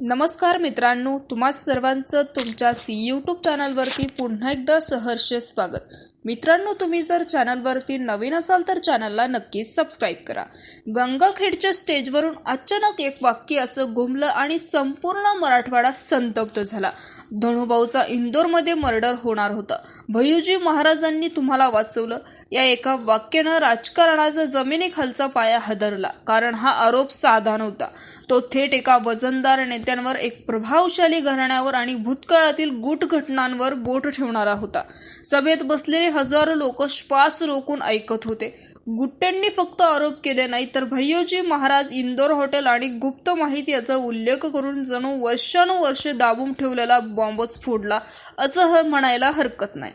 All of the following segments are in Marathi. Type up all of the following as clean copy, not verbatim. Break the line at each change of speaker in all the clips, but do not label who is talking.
नमस्कार मित्रांनो, तुम्हा सर्वांचं तुमच्याच यूट्यूब चॅनलवरती पुन्हा एकदा सहर्ष स्वागत. मित्रांनो, तुम्ही जर चॅनलवरती नवीन असाल तर चॅनलला नक्कीच सबस्क्राईब करा. गंगाखेडच्या स्टेजवरून अचानक एक वाक्य असं घुमलं आणि संपूर्ण मराठवाडा संतप्त झाला. धनुभाऊचा इंदोरमध्ये मर्डर होणार होता. भय्यूजी महाराजांनी तुम्हाला वाचवलं, या एका वाक्यानं राजकारणाचा जमिनीखालचा पाया हादरला. कारण हा आरोप साधा नव्हता, तो थेट एका वजनदार नेत्यांवर, एक प्रभावशाली घराण्यावर आणि भूतकाळातील गुट घटनांवर बोट ठेवणारा होता. सभेत बसलेले हजारो लोक श्वास रोखून ऐकत होते. गुट्टेंनी फक्त आरोप केले नाही, तर भय्यूजी महाराज इंदोर हॉटेल आणि गुप्त माहिती याचा उल्लेख करून जणू वर्षानुवर्षे दाबून ठेवलेला बॉम्बच फोडला असं म्हणायला हरकत नाही.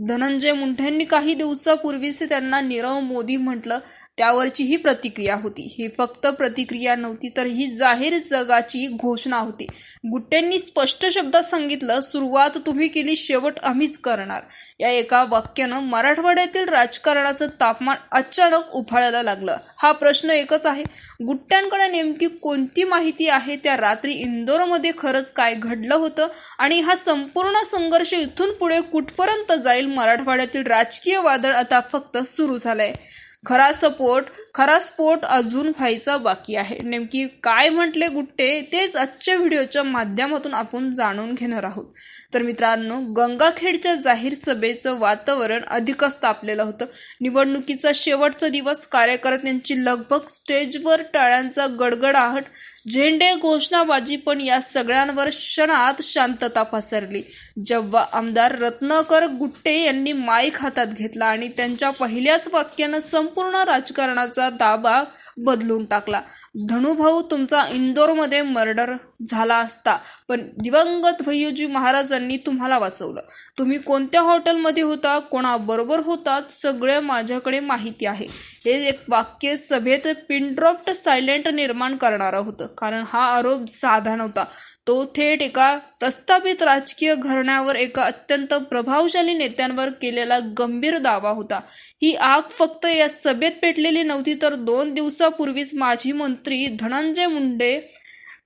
धनंजय मुंडेंनी काही दिवसापूर्वीच त्यांना नीरव मोदी म्हटलं, त्यावरची ही प्रतिक्रिया होती. ही फक्त प्रतिक्रिया नव्हती, तर ही जाहीर जगाची घोषणा होती. गुट्टेंनी स्पष्ट शब्दात सांगितलं, सुरुवात तुम्ही केली, शेवट आम्हीच करणार. या एका वाक्यानं मराठवाड्यातील राजकारणाचं तापमान अचानक उफाळायला लागलं. हा प्रश्न एकच आहे, गुट्ट्यांकडे नेमकी कोणती माहिती आहे? त्या रात्री इंदोरमध्ये खरंच काय घडलं होतं? आणि हा संपूर्ण संघर्ष इथून पुढे कुठपर्यंत जाईल? मराठवाड्यातील राजकीय वादळ आता फक्त सुरू झालंय. खरा स्फोट अजून व्हायचा बाकी आहे. नेमकी काय म्हटले गुट्टे, तेच आजच्या व्हिडिओच्या माध्यमातून आपण जाणून घेणार आहोत. तर मित्रांनो, गंगाखेडच्या जाहीर सभेचं वातावरण अधिकच तापलेलं होतं. निवडणुकीचा शेवटचा दिवस, कार्यकर्त्यांची लगबग, स्टेजवर टाळ्यांचा गडगडाट, झेंडे, घोषणाबाजी, पण या सगळ्यांवर क्षणात शांतता पसरली जेव्हा आमदार रत्नाकर गुट्टे यांनी माईक हातात घेतला आणि त्यांच्या पहिल्याच वाक्यानं संपूर्ण राजकारणाचा दाबा बदलून टाकला. धनुभाऊ, तुमचा इंदोरमध्ये मर्डर झाला असता, पण दिवंगत भय्यूजी महाराजांनी तुम्हाला वाचवलं. तुम्ही कोणत्या हॉटेलमध्ये होता, कोणाबरोबर होतात, सगळं माझ्याकडे माहिती आहे. हे एक वाक्य सभेत पिनड्रॉप्ड सायलेंट निर्माण करणारं होतं. कारण हा आरोप साधा नव्हता, तो थेट एका प्रस्थापित राजकीय घराण्यावर, एका अत्यंत प्रभावशाली नेत्यांवर केलेला गंभीर दावा होता. ही आग फक्त या सभेत पेटलेली नव्हती, तर 2 दिवसापूर्वीच माजी मंत्री धनंजय मुंडे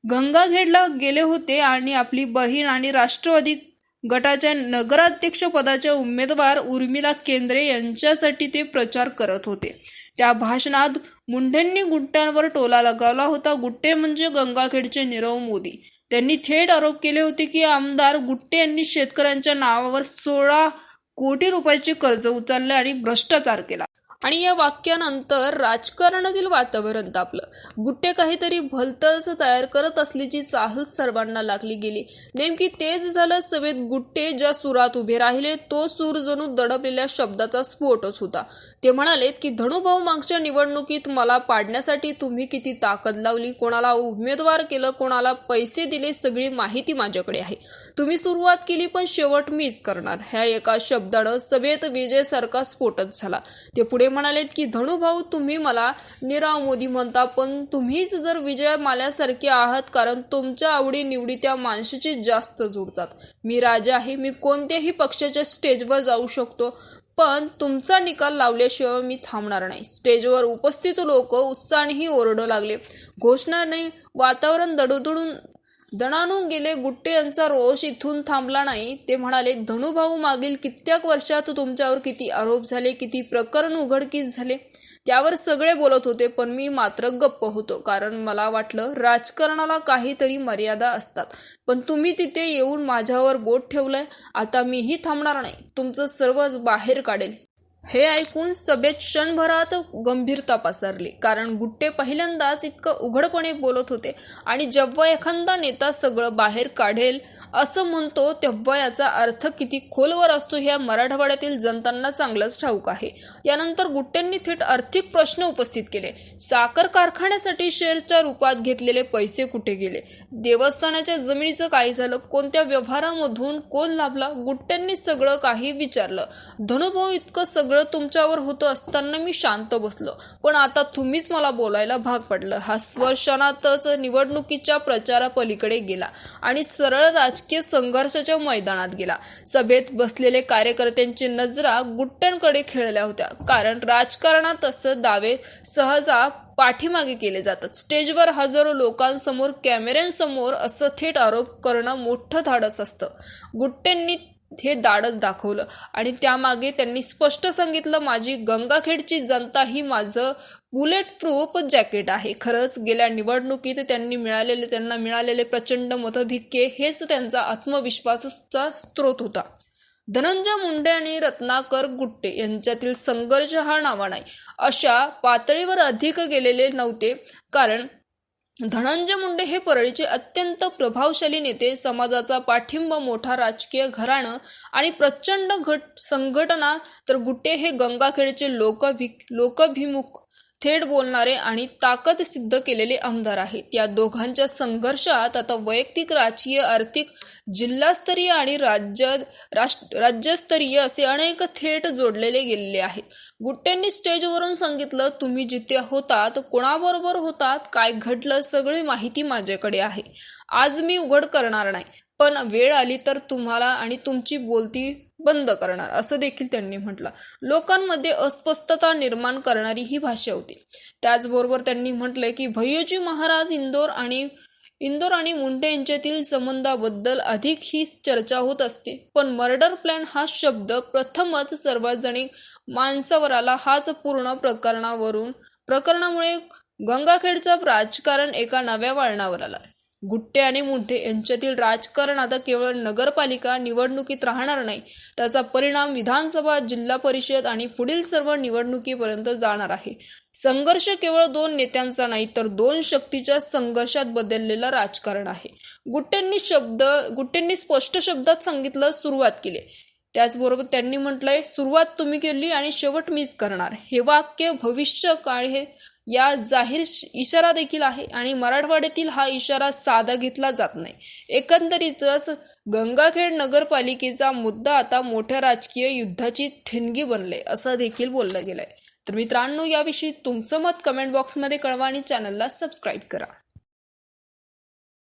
गंगाखेडला गेले होते आणि आपली बहीण आणि राष्ट्रवादी गटाच्या नगराध्यक्ष पदाच्या उमेदवार उर्मिला केंद्रे यांच्यासाठी ते प्रचार करत होते. त्या भाषणात मुंडेंनी गुट्ट्यांवर टोला लगावला होता. गुट्टे म्हणजे गंगाखेडचे नीरव मोदी. त्यांनी थेट आरोप केले होते की आमदार गुट्टे यांनी शेतकऱ्यांच्या नावावर 16 कोटी रुपयाचे कर्ज उचलले आणि भ्रष्टाचार केला. आणि या वाक्यानंतर राजकारणातील वातावरण तापलं. गुट्टे काहीतरी भलतंच तयार करत असल्याची चाहल सर्वांना लागली गेली. नेमकी तेच झालं. सभेत गुट्टे ज्या सुरात उभे राहिले, तो सूर जणू दडपलेल्या शब्दाचा स्फोटच होता. ते म्हणालेत की धनुभाऊ, मागच्या निवडणुकीत मला पाडण्यासाठी तुम्ही किती ताकद लावली, कोणाला उमेदवार केलं, कोणाला पैसे दिले, सगळी माहिती माझ्याकडे आहे. तुम्ही सुरुवात केली, पण शेवट मीच करणार. ह्या एका शब्दानं सभेत विजयसारखा स्फोटच झाला. ते पुढे म्हणालेत की धनुभाऊ, तुम्ही मला नीरव मोदी म्हणता, पण तुम्हीच जर विजय माल्यासारखे आहात, कारण तुमच्या आवडी निवडी त्या माणसाची जास्त जुळतात. मी राजा आहे, मी कोणत्याही पक्षाच्या स्टेजवर जाऊ शकतो, पण तुमचा निकाल लावल्याशिवाय मी थांबणार नाही. स्टेजवर उपस्थित लोक उत्साहानेही ओरडू लागले. घोषणाने वातावरण दणाणून गेले. गुट्टे यांचा रोष इथून थांबला नाही. ते म्हणाले, धनुभाऊ, मागील कित्येक वर्षात तुमच्यावर किती आरोप झाले, किती प्रकरण उघडकीस झाले, त्यावर सगळे बोलत होते, पण मी मात्र गप्प होतो. कारण मला वाटलं राजकारणाला काहीतरी मर्यादा असतात. पण तुम्ही तिथे येऊन माझ्यावर बोट ठेवलंय. आता मीही थांबणार नाही, तुमचं सर्वच बाहेर काढेल. हे ऐकून सभेत क्षणभरात गंभीरता पसरली. कारण गुट्टे पहिल्यांदाच इतकं उघडपणे बोलत होते. आणि जेव्हा एखादा नेता सगळं बाहेर काढेल असं म्हणतो, तेव्हा याचा अर्थ किती खोलवर असतो हे मराठवाड्यातील जनतांना चांगलंच ठाऊक आहे. यानंतर गुट्टेंनी थेट आर्थिक प्रश्न उपस्थित केले. साखर कारखान्यासाठी शेअरच्या रूपात घेतलेले पैसे कुठे गेले? देवस्थानाच्या जमिनीचं काय झालं? कोणत्या व्यवहारामधून कोण लाभला? गुट्टेंनी सगळं काही विचारलं. धनुभाऊ, इतकं सगळं तुमच्यावर होतं असताना मी शांत बसलो, पण आता तुम्हीच मला बोलायला भाग पडलं. हा स्वर क्षणातच निवडणुकीच्या प्रचारापलीकडे गेला आणि सरळ राजकीय राजकीय संघर्षाच्या मैदानात गेला। सभेत बसलेले कार्यकर्त्यांची नजरा गुट्ट्यांकडे खेळल्या होत्या, कारण राजकारणात तसं दावे सहजा पाठीमागे केले जातात। स्टेजवर हजारो लोकांसमोर, कॅमेऱ्यांसमोर असं थेट आरोप करणं मोठं धाडस असतं। गुट्टेंनी हे धाडस दाखवलं आणि त्यामागे त्यांनी स्पष्ट सांगितलं, माझी गंगाखेडची जनता ही माझं बुलेट प्रूफ जॅकेट आहे। खरंच गेल्या निवडणुकीत त्यांना मिळालेले प्रचंड मताधिक्य हेच त्यांचा आत्मविश्वासाचा स्रोत होता। धनंजय मुंडे आणि रत्नाकर गुट्टे यांच्यातील संघर्ष हा नावा नाही अशा पातळीवर अधिक गेलेले नव्हते, कारण धनंजय मुंडे हे परळीचे अत्यंत प्रभावशाली नेते, समाजाचा पाठिंबा, मोठा राजकीय घराणं आणि प्रचंड संघटना, तर गुट्टे हे गंगाखेडचे लोकाभिमुख, थेट बोलणारे आणि ताकद सिद्ध केलेले आमदार आहेत। या दोघांच्या संघर्षात आता वैयक्तिक, राजकीय, आर्थिक, जिल्हास्तरीय आणि राज्यस्तरीय असे अनेक थेट जोडलेले गेलेले आहेत। गुट्टेंनी स्टेजवरून सांगितलं, तुम्ही जिथे होतात, कोणाबरोबर होतात, काय घडलं, सगळी माहिती माझ्याकडे आहे। आज मी उघड करणार नाही, पण वेळ आली तर तुम्हाला आणि तुमची बोलती बंद करणार, असं देखील त्यांनी म्हटलं। लोकांमध्ये अस्वस्थता निर्माण करणारी ही भाषा होती। त्याचबरोबर त्यांनी म्हटलंय की भैय्यूजी महाराज इंदोर आणि मुंडे यांच्यातील संबंधाबद्दल अधिक ही चर्चा होत असते, पण मर्डर प्लॅन हा शब्द प्रथमच सार्वजनिक मानसावर आला। हाच पूर्ण प्रकरणामुळे गंगाखेडचं राजकारण एका नव्या वळणावर आलं। गुट्टे आणि मुंडे यांच्यातील राजकारण आता केवळ नगरपालिका निवडणुकीत राहणार नाही, त्याचा परिणाम विधानसभा, जिल्हा परिषद आणि पुढील सर्व निवडणुकीपर्यंत जाणार आहे। संघर्ष केवळ दोन नेत्यांचा नाही, तर दोन शक्तीच्या संघर्षात बदललेला राजकारण आहे। गुट्टेंनी स्पष्ट शब्दात सांगितलं, सुरुवात केली। त्याचबरोबर त्यांनी म्हटलंय, सुरुवात तुम्ही केली आणि शेवट मीच करणार। हे वाक्य भविष्य काळ हे या जाहीर इशारा देखील आहे आणि मराठवाड्यातील हा इशारा साधा घेतला जात नाही। एकंदरीतच गंगाखेड नगरपालिकेचा मुद्दा आता मोठ्या राजकीय युद्धाची ठिणगी बनले, असं देखील बोललं गेलंय। तर मित्रांनो, याविषयी तुमचं मत कमेंट बॉक्समध्ये कळवा आणि चॅनलला सबस्क्राईब करा।